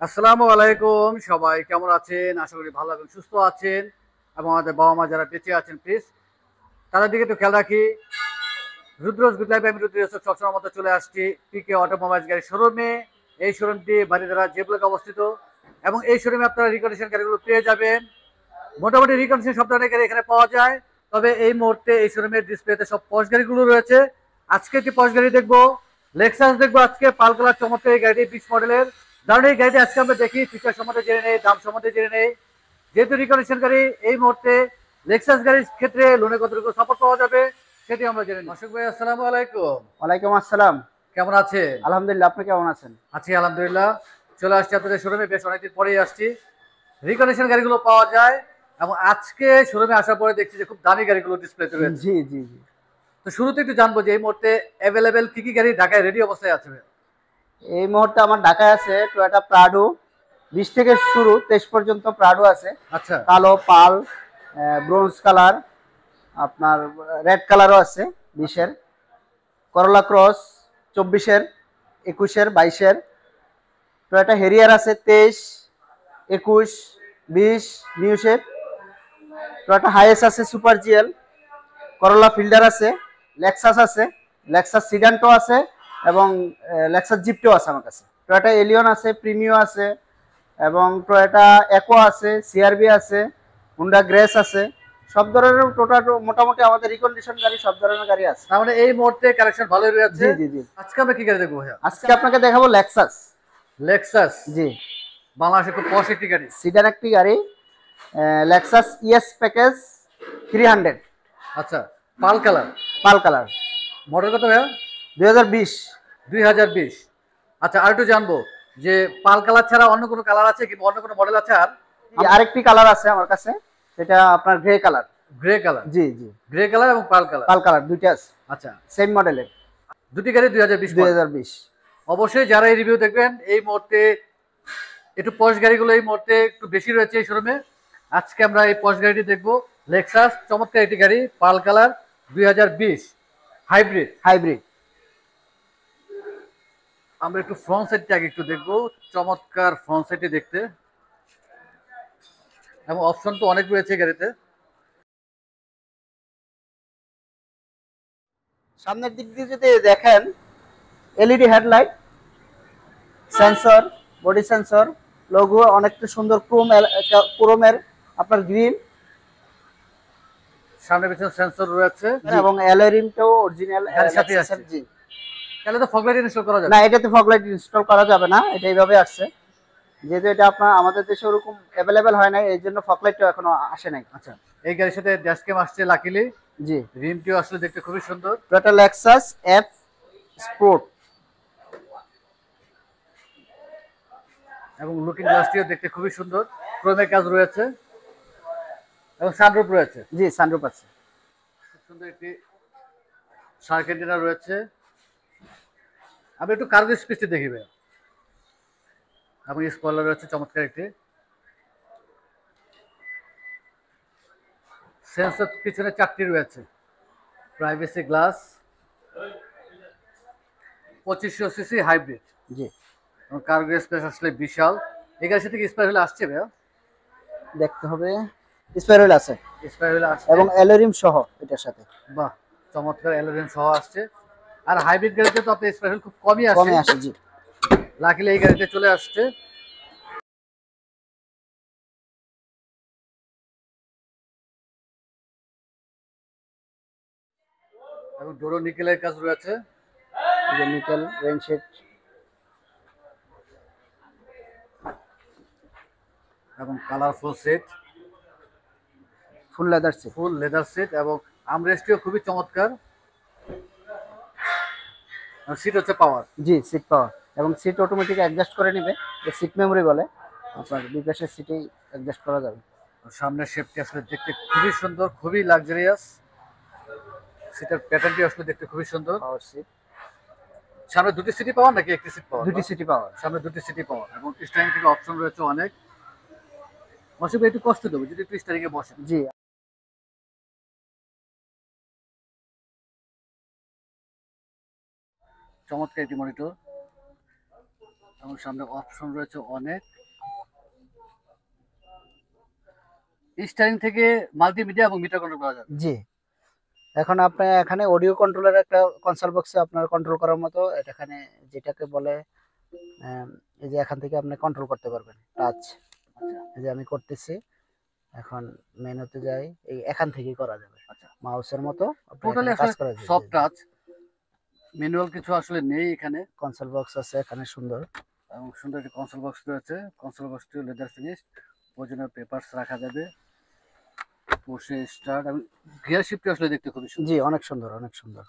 আসসালামু আলাইকুম। সবাই কেমন আছেন? আশা করি ভালো এবং সুস্থ আছেন এবং আমাদের বাবা-মা যারা বেঁচে আছেন প্লিজ তাদের দিকে একটু খেয়াল রাখি। রুদ্রজ গুড লাইফ, আমি রুদ্র ইউসুফ সবসময় মতো চলে আসছি পিকে অটোমোবাইলস গাড়ির শোরুমে। এই শোরুমটি বারিধারা জে ব্লকে অবস্থিত এবং এই শোরুমে আপনারা রিকন্ডিশন গাড়িগুলো পেয়ে যাবেন। মোটামুটি রিকন্ডিশন সব ধরনের গাড়ি এখানে পাওয়া যায়। তবে এই মুহূর্তে এই শোরুমের ডিসপ্লেতে সব পশ গাড়িগুলো রয়েছে। আজকে একটি পশ গাড়ি দেখবো, লেক্সাস দেখবো আজকে, পাল কালার চমৎকার এই গাড়িটি 20 মডেলের। কারণ এই গাড়িটি আজকে আমরা দেখি ফিচার সম্বন্ধে জেনে নেই, দাম সম্বন্ধে জেনে নেই। যেহেতু রিকন্ডিশন গাড়ি এই মুহূর্তে লেক্সাস গাড়ির ক্ষেত্রে লোনে কতটুকু সাপোর্ট পাওয়া যাবে সেটি আমরা জেনে নিই। অশোক ভাই, আসসালামু আলাইকুম। ওয়ালাইকুম আসসালাম। কেমন আছেন? আলহামদুলিল্লাহ, আপনি কেমন আছেন? আছি আলহামদুলিল্লাহ। চলে আসছি আপনাদের শোরুমে, বেশ অনেকদিন পরেই আসছি। রিকন্ডিশন গাড়িগুলো পাওয়া যায় এবং আজকে শোরুমে আসার পরে দেখছি যে খুব দামি গাড়িগুলো ডিসপ্লেতে রয়েছে। জি জি জি। তো শুরুতে একটু জানবো যে এই মুহূর্তে অ্যাভেলেবেল কি কি গাড়ি ঢাকায় রেডি অবস্থায় আছে? এই মুহূর্তে আমার ঢাকায় আছে টয়োটা প্রাডো, 20 থেকে শুরু 23 পর্যন্ত প্রাডো আছে। আচ্ছা কালো, পাল, ব্রোঞ্জ কালার, আপনার রেড কালারও আছে 20-এর। করলা ক্রস 24-এর, 21-এর, 22-এর। টয়োটা হেরিয়ার আছে 23, 21, 20 নিউ শেপ। টয়োটা হাইএস আছে, সুপার জিএল, করলা ফিল্ডার আছে, লেক্সাস আছে, লেক্সাস সিডান্টো আছে এবং লেক্সাস জিপটো আছে আমার কাছে। টয়োটা এলিয়ন আছে, প্রিমিও আছে এবং টয়োটা একো আছে, সিআরবি আছে, হুন্ডা গ্রেস আছে। সব ধরনের টোটাল মোটামুটি আমাদের রিকন্ডিশন গাড়ি, সব ধরনের গাড়ি আছে। তার মানে এই মুহূর্তে কালেকশন ভালোই রয়েছে। জি জি জি। আজকে আমরা কি গাড়ি দেখবো ভাইয়া? আজকে আপনাকে দেখাবো লেক্সাস। লেক্সাস, জি, বাংলাদেশের খুব পশ একটি গাড়ি। সিডান একটি গাড়ি, লেক্সাস ইএস প্যাকেজ 300। আচ্ছা, pearl colour, pearl colour, model কত ভাইয়া? 2020। 2020। আচ্ছা, আর একটু জানবো যে পাল কালার ছাড়া অন্য কোনো কালার আছে কিংবা অন্য কোনো মডেল আছে? আর আরেকটি কালার আছে আমার কাছে, সেটা আপনার গ্রে কালার। Grey colour. জি জি। গ্রে কালার এবং পাল কালার। পাল কালার দুইটা আছে, আচ্ছা, সেম মডেলের। দুটি গাড়ি 2020 মডেল। 2020। অবশ্যই যারা এই রিভিউ দেখবেন এই মুহূর্তে একটু পশ গাড়িগুলো এই মুহূর্তে একটু বেশি রয়েছে এই শোরুমে। আজকে আমরা এই পশ গাড়িটি দেখবো, লেক্সাস চমৎকার একটি গাড়ি, পাল কালার, 2020 হাইব্রিড। হাইব্রিড। আমরা একটু ফ্রন্ট সাইডটা আগে একটু দেখবো, চমৎকার ফ্রন্ট সাইডটি দেখতে এবং অপশন তো অনেক রয়েছে গাড়িতে। সামনের দিক দিয়ে যদি দেখেন, LED headlight, sensor, body sensor, logo অনেকটা সুন্দর, ক্রোমের আপনার গ্রিল সামনে পেছনে সেন্সর রয়েছে এবং অ্যালয় রিমটাও অরিজিনাল গাড়ির সাথে আসছে। জি। তাহলে তো ফগ লাইট ইনস্টল করা যাবে? না, এটাতে ফগ লাইট ইনস্টল করা যাবে না, এটা এইভাবে আসছে। যেহেতু এটা আপনার আমাদের দেশে ওরকম অ্যাভেলেবেল হয় না, এই জন্য ফগ লাইটটা এখনো আসে নাই। আচ্ছা, এই গাড়ির সাথে ড্যাশ ক্যাম আসছে লাকিলি। জি। রিমটিও আসলে দেখতে খুবই সুন্দর। টয়োটা লেক্সাস এফ স্পোর্ট এবং লুকিং গ্লাসটিও দেখতে খুবই সুন্দর, ক্রোমে কাজ রয়েছে এবং সানরুফ রয়েছে। জি, সানরুফ আছে। খুব সুন্দর একটি শার্ক অ্যান্টেনা রয়েছে। আমি একটু কার্গো স্পেসটি দেখিবে এবং স্পয়লার রয়েছে চমৎকার একটি। সেন্সর পিছনে 4টি রয়েছে। প্রাইভেসি গ্লাস, 2500 সিসি হাইব্রিড জি। এবং কার্গো স্পেস আসলে বিশাল। এই গাড়ির সাথে কি স্পেয়ার হলে আসছে ভাইয়া? দেখতে হবে, স্পেয়ার হুইল আছে স্পেয়ার হলে আসছে এবং অ্যালোরিম সহ এটার সাথে। বাহ, চমৎকার অ্যালোরিম সহ আসছে। আর হাইব্রিড গাড়িতে তো আপনার স্পেয়ার হুইল খুব কমই আসে। কমে আসে, জি। লাকিলি এই গাড়িতে চলে আসছে। এবং ডোরো নিকেলের কাজ রয়েছে এই যে নিকেল রেনশেড এবং colourful seat, full leather seat. Full leather seat এবং আমরেস্টটিও খুবই চমৎকার। সিট হচ্ছে পাওয়ার। জি, সিট পাওয়ার এবং সিট অটোমেটিক অ্যাডজাস্ট করে নেবে, সিট মেমোরি বলে। আপনার দুই পাশের সিটেই অ্যাডজাস্ট করা যাবে। সামনের শেপটি আসলে দেখতে খুবই সুন্দর, খুবই লাক্সারিয়াস। সিটের প্যাটার্নটি আসলে দেখতে খুবই সুন্দর। পাওয়ার সিট, সামনে দুটি সিটি পাওয়ার নাকি একটি সিট পাওয়ার? দুটি সিটি পাওয়ার। সামনে দুটি সিটি পাওয়ার এবং স্টারিং থেকে অপশন রয়েছে অনেক। অসুবিধা একটু কষ্ট দেবো যদি একটু স্টারিং এ বসেন। জি। চমৎকার একটি মনিটর এবং সামনে অপশন রয়েছে অনেক। স্টারিং থেকে মাল্টিমিডিয়া এবং মিটার কন্ট্রোল করা যাবে। জি, এখন আপনি এখানে অডিও কন্ট্রোলার একটা কনসোল বক্সে আপনার কন্ট্রোল করার মতো এখানে যেটাকে বলে এই যে এখান থেকে আপনি কন্ট্রোল করতে পারবেন টাচ। এই যে আমি করতেছি, এখন মেনুতে যাই, এই এখান থেকেই করা যাবে। আচ্ছা, মাউসের মতো টোটালি কাজ আসলে করা যাবে। সফট টাচ, ম্যানুয়াল কিছু আসলে নেই এখানে। কনসোল বক্স আছে এখানে সুন্দর, এবং সুন্দর একটি কনসোল বক্স রয়েছে। কনসোল বক্সটি লেদার ফিনিশ, প্রয়োজনীয় পেপারস রাখা যাবে। বসে স্টার্ট এবং গিয়ার শিফটটি আসলে দেখতে খুবই সুন্দর। জি অনেক সুন্দর, অনেক সুন্দর।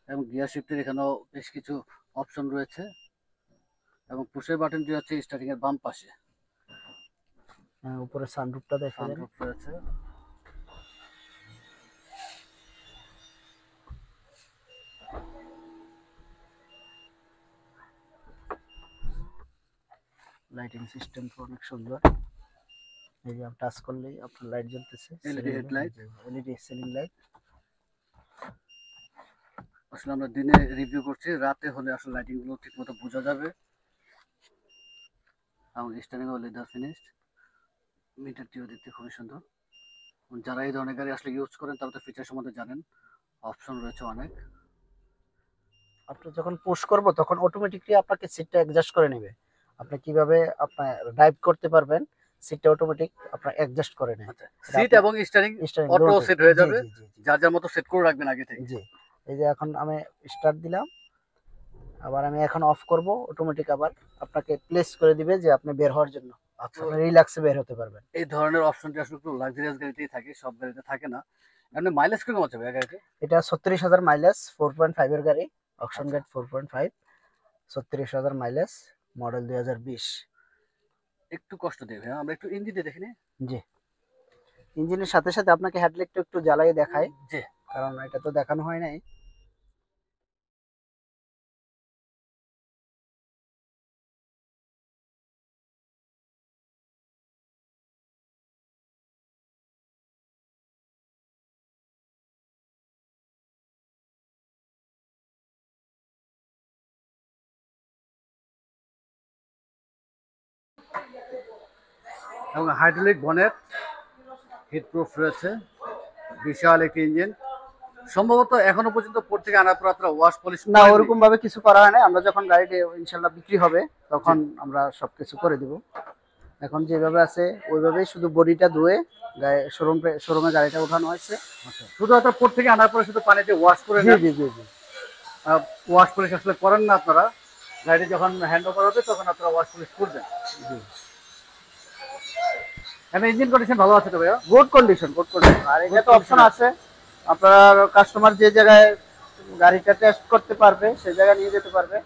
এবং গিয়ার শিফটের এখানেও বেশ কিছু অপশন রয়েছে এবং পুশের বাটনটি হচ্ছে স্টার্টিং এর বাম পাশে। উপরে সানরুফটা দেখেন, সানরুফ রয়েছে। লাইটিং সিস্টেম অনেক সুন্দর। এই যে টাচ করলেই আপনার লাইট জ্বলতেছে, LED headlight, LED ceiling light. আসলে আমরা দিনে রিভিউ করছি, রাতে হলে আসলে লাইটিং গুলো ঠিকমতো বোঝা যাবে। এবং স্টারিং ও লেদার ফিনিশড, মিটারটিও দেখতে খুবই সুন্দর। যারা এই ধরনের গাড়ি আসলে ইউজ করেন তারা তো ফিচার সম্বন্ধে জানেন। অপশন রয়েছে অনেক। আপনি যখন পুশ করব তখন অটোমেটিকলি আপনাকে সিটটা অ্যাডজাস্ট করে নেবে। আপনি কিভাবে আপনার ড্রাইভ করতে পারবেন, সিটটা অটোমেটিক আপনার অ্যাডজাস্ট করে নেয়। আচ্ছা, সিট এবং স্টারিং অটো সেট হয়ে যাবে, যার যার মতো সেট করে রাখবেন আগে থেকে। জি, এই যে এখন আমি স্টার্ট দিলাম, আবার আমি এখন অফ করব, অটোমেটিক আবার আপনাকে প্লেস করে দিবে যে আপনি বের হওয়ার জন্য। আচ্ছা, আপনি রিল্যাক্সে বের হতে পারবেন। এই ধরনের অপশনটি আসলে একটু লাক্সারিয়াস গাড়িতেই থাকে, সব গাড়িতে থাকে না। এমনি মাইলেজ কিরকম আছে ভাই গাড়িতে? এটা 36,000 মাইলেজ, 4.5 এর গাড়ি, অকশন গেট 4.5, 36,000 মাইলেজ, মডেল 2020। একটু কষ্ট দেবে, হ্যাঁ আমরা একটু ইঞ্জিনটা দেখি নি। জি, ইঞ্জিনের সাথে সাথে আপনাকে হেডলাইটটা একটু জ্বালিয়ে দেখাই, জি, কারণ এটা তো দেখানো হয় নাই। এবং হাইড্রোলিক বনেট, হিট প্রুফ রয়েছে, বিশাল একটি ইঞ্জিন। সম্ভবত এখনো পর্যন্ত পর থেকে আনার পর আপনারা ওয়াশ পলিশ না, ওরকম ভাবে কিছু করা হয় না। আমরা যখন গাড়িটি ইনশাল্লাহ বিক্রি হবে তখন আমরা সবকিছু করে দিব। এখন যেভাবে আছে ওইভাবেই শুধু বডিটা ধুয়ে শোরুমে গাড়িটা ওঠানো হয়েছে। আচ্ছা, শুধু আপনার পর থেকে আনার পরে শুধু পানিতে ওয়াশ করে জি নেন। জি জি জি, ওয়াশ পলিশ আসলে করেন না আপনারা, গাড়ি যখন হ্যান্ড ওভার হবে তখন আপনারা ওয়াশ পলিশ করবেন। জি, এমনি ইঞ্জিন কন্ডিশন ভালো আছে তো ভাইয়া? Good condition, good condition. আর এটা তো অপশন আছে, আপনার কাস্টমার যে জায়গায় গাড়িটা টেস্ট করতে পারবে সেই জায়গায় নিয়ে যেতে পারবে।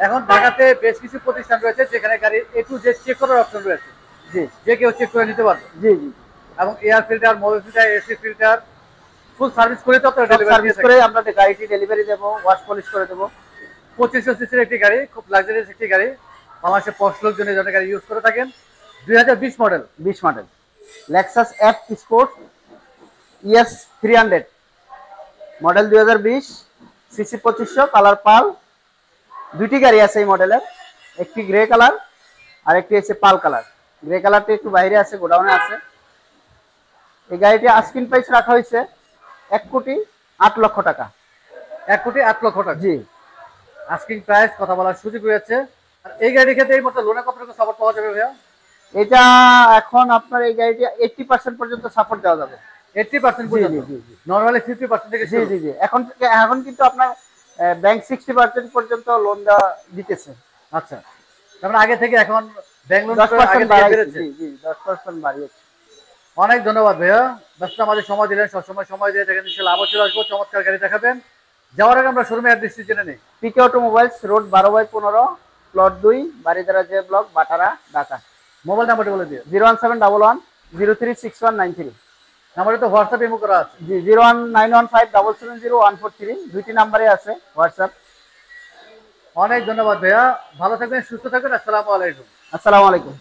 এখন ঢাকাতে বেশ কিছু প্রতিষ্ঠান রয়েছে যেখানে গাড়ি এ টু জেড চেক করার অপশন রয়েছে। জি, যে কেউ চেক করে নিতে পারবে। জি জি, এবং air filter, Mobil filter, AC filter ফুল সার্ভিস করে তো আপনারা ডেলিভারি সার্ভিস করে আমরা গাড়িটি ডেলিভারি দেব, ওয়াশ পলিশ করে দেব। 2500 সিসির একটি গাড়ি, খুব লাক্সারিয়াস একটি গাড়ি। বাংলাদেশে 5 লোকজন এই ধরনের গাড়ি ইউজ করে থাকেন। 2020 model, 20 model Lexus F sport ES 300 model 2020, CC 2500, colour pearl. দুইটি গাড়ি আছে এই মডেলের, একটি গ্রে কালার আর একটি হচ্ছে পাল কালার। গ্রে কালারটা একটু বাইরে আছে, গোডাউনে আছে। এই গাড়িটি আস্কিং প্রাইস রাখা হয়েছে 1,08,00,000 টাকা। 1,08,00,000 টাকা জি, আস্কিং প্রাইস, কথা বলার সুযোগ রয়েছে। আর এই গাড়ির ক্ষেত্রে এই মতো লোনে কত টাকা সাপোর্ট পাওয়া যাবে ভাইয়া? এটা এখন আপনার এই গাড়িটি 80% পর্যন্ত সাপোর্ট দেওয়া যাবে। 80% পর্যন্ত? জি জি জি, নরমালি 50% থেকে জি শুরু। জি জি, এখন কিন্তু আপনার ব্যাংক 60% পর্যন্ত লোন দেওয়া দিতেছে। আচ্ছা, তারপরে আগে থেকে এখন ব্যাংক লোন 10% বাড়িয়েছে। জি জি, 10% বাড়িয়েছে। অনেক ধন্যবাদ ভাইয়া, ব্যস্ত আমাদের সময় দিলেন, সবসময় সময় দিয়ে দেখেন। ইনশাআল্লাহ আবার চলে আসবো, চমৎকার গাড়ি দেখাবেন। যাওয়ার আগে আমরা শোরুমে অ্যাড্রেসটি জেনে নিই। PK automobiles, road 12/15, plot 2, Baridhara J block, Bhatara, Dhaka. Mobile নাম্বারটি বলে দিও। 01711 036193। নাম্বারে তো হোয়াটসঅ্যাপ ইমো করা আছে। জি, 01915770143, দুইটি নাম্বারে আছে হোয়াটসঅ্যাপ। অনেক ধন্যবাদ ভাইয়া, ভালো থাকবেন, সুস্থ থাকবেন। আসসালামু আলাইকুম। আসসালামু আলাইকুম।